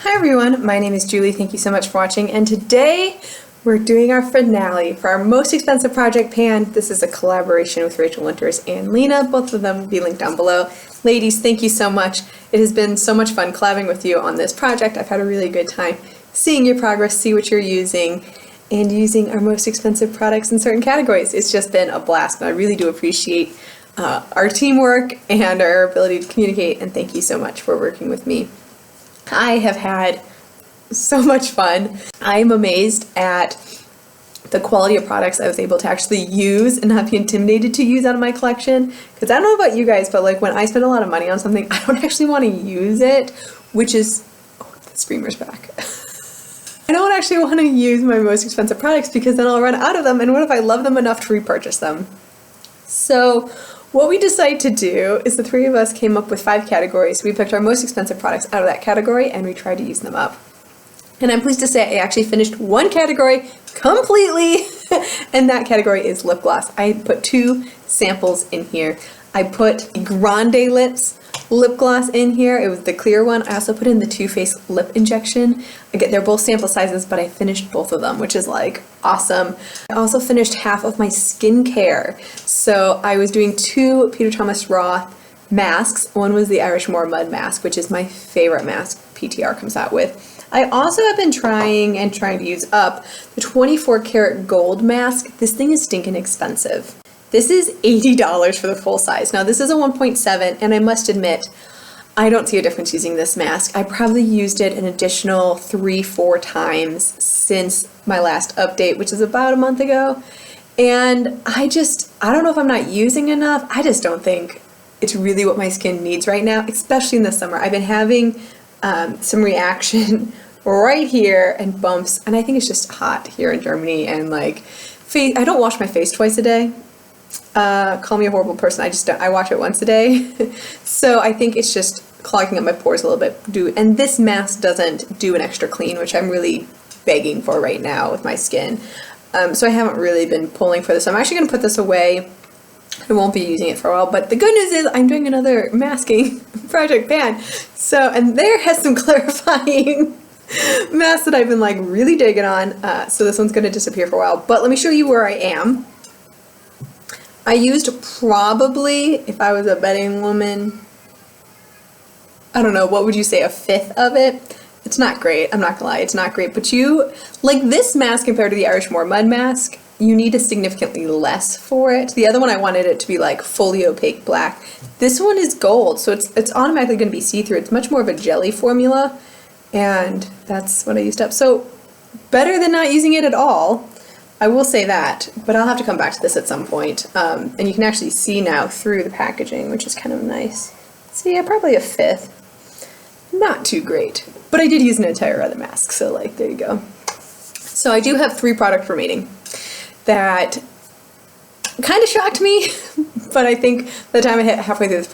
Hi everyone, my name is Julie. Thank you so much for watching, and today we're doing our finale for our most expensive project pan. This is a collaboration with Rachel Winters and Lena. Both of them will be linked down below. Ladies, thank you so much. It has been so much fun collabing with you on this project. I've had a really good time seeing your progress, see what you're using, and using our most expensive products in certain categories. It's just been a blast, and I really do appreciate our teamwork and our ability to communicate, and thank you so much for working with me. I have had so much fun. I'm amazed at the quality of products I was able to actually use and not be intimidated to use out of my collection. Because I don't know about you guys, but like when I spend a lot of money on something, I don't actually want to use it, which is, oh, the screamer's back. I don't actually want to use my most expensive products because then I'll run out of them, and what if I love them enough to repurchase them? So what we decided to do is the three of us came up with 5 categories. We picked our most expensive products out of that category and we tried to use them up. And I'm pleased to say I actually finished one category completely, and that category is lip gloss. I put 2 samples in here. I put Grande Lips lip gloss in here. It was the clear one. I also put in the Too Faced lip injection. Again, they're both sample sizes, but I finished both of them, which is like awesome. I also finished half of my skincare. So I was doing 2 Peter Thomas Roth masks. One was the Irish Moor Mud Mask, which is my favorite mask PTR comes out with. I also have been trying to use up the 24 karat gold mask. This thing is stinking expensive. This is $80 for the full size. Now this is a 1.7, and I must admit, I don't see a difference using this mask. I probably used it an additional 3-4 times since my last update, which is about a month ago. And I don't know if I'm not using enough. I just don't think it's really what my skin needs right now, especially in the summer. I've been having some reaction right here and bumps, and I think it's just hot here in Germany, and like I don't wash my face twice a day. Call me a horrible person. I wash it once a day. So I think it's just clogging up my pores a little bit. And this mask doesn't do an extra clean, which I'm really begging for right now with my skin. So I haven't really been pulling for this. I'm actually going to put this away. I won't be using it for a while, but the good news is I'm doing another masking project pan. So, and there has some clarifying masks that I've been like really digging on. So this one's going to disappear for a while, but let me show you where I am. I used probably, if I was a betting woman, I don't know, what would you say, a 1/5 of it? It's not great, I'm not gonna lie, it's not great, but like this mask compared to the Irish Moor Mud Mask, you need a significantly less for it. The other one I wanted it to be like fully opaque black. This one is gold, so it's automatically gonna be see-through. It's much more of a jelly formula, and that's what I used up. So better than not using it at all. I will say that, but I'll have to come back to this at some point. And you can actually see now through the packaging, which is kind of nice. So yeah, probably a 1/5. Not too great, but I did use an entire other mask, so like, there you go. So I do have 3 products remaining that kind of shocked me, but I think by the time I hit halfway through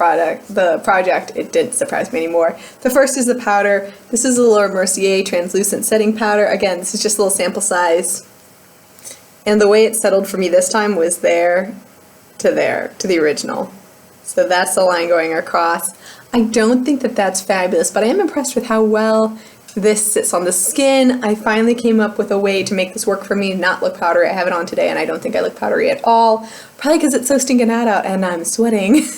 the project, it didn't surprise me anymore. The first is the powder. This is the Mercier translucent setting powder. Again, this is just a little sample size. And the way it settled for me this time was there, to the original. So that's the line going across. I don't think that that's fabulous, but I am impressed with how well this sits on the skin. I finally came up with a way to make this work for me, not look powdery. I have it on today, and I don't think I look powdery at all. Probably because it's so stinking hot out and I'm sweating.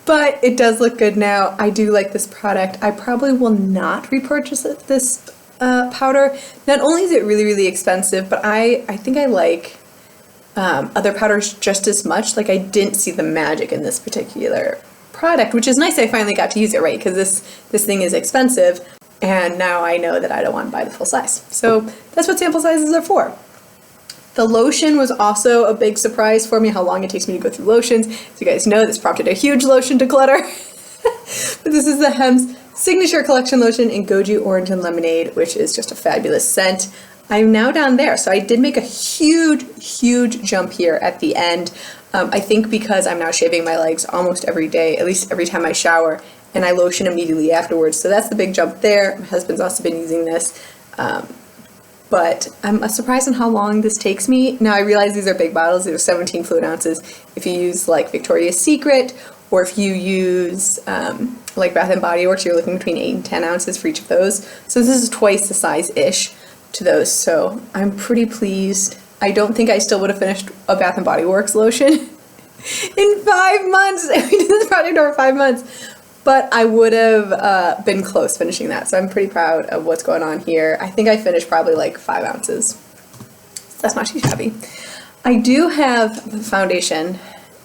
But it does look good now. I do like this product. I probably will not repurchase this powder. Not only is it really, really expensive, but I think I like other powders just as much. Like I didn't see the magic in this particular product, which is nice. I finally got to use it, right? Because this thing is expensive, and now I know that I don't want to buy the full size. So that's what sample sizes are for. The lotion was also a big surprise for me, how long it takes me to go through lotions. As you guys know, this prompted a huge lotion declutter. But this is the Hemptz Signature Collection Lotion in Goji Orange and Lemonade, which is just a fabulous scent. I'm now down there, so I did make a huge jump here at the end. I think because I'm now shaving my legs almost every day, at least every time I shower, and I lotion immediately afterwards. So that's the big jump there. My husband's also been using this. But I'm surprised on how long this takes me. Now I realize these are big bottles. These are 17 fluid ounces. If you use like Victoria's Secret or if you use like Bath and Body Works, you're looking between 8 and 10 ounces for each of those. So this is twice the size-ish to those, so I'm pretty pleased. I don't think I still would have finished a Bath and Body Works lotion in 5 months. We did this project over 5 months, but I would have been close finishing that, so I'm pretty proud of what's going on here. I think I finished probably like 5 ounces. That's not too shabby. I do have the foundation,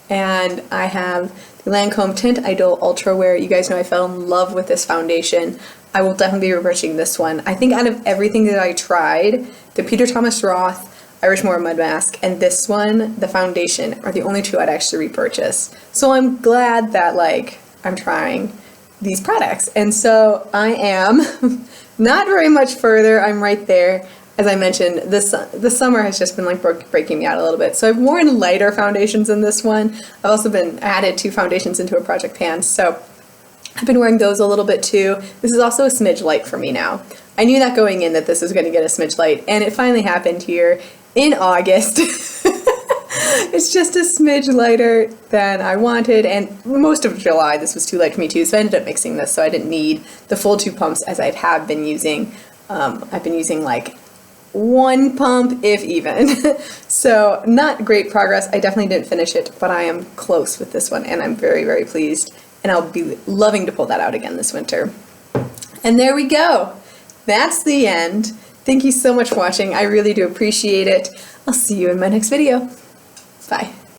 and I have the Lancome Tint Idole Ultra Wear. You guys know I fell in love with this foundation. I will definitely be repurchasing this one. I think out of everything that I tried, the Peter Thomas Roth Irish Moor Mud Mask and this one, the foundation, are the only two I'd actually repurchase. So I'm glad that like I'm trying these products. And so I am not very much further. I'm right there. As I mentioned, the summer has just been like breaking me out a little bit. So I've worn lighter foundations in this one. I've also been added 2 foundations into a project pan. So I've been wearing those a little bit too. This is also a smidge light for me now. I knew that going in that this was going to get a smidge light, and it finally happened here in August. It's just a smidge lighter than I wanted, and most of July this was too light for me too, so I ended up mixing this so I didn't need the full 2 pumps as I have been using. I've been using like 1 pump, if even. So not great progress. I definitely didn't finish it, but I am close with this one, and I'm very, very pleased, and I'll be loving to pull that out again this winter. And there we go. That's the end. Thank you so much for watching. I really do appreciate it. I'll see you in my next video. Bye.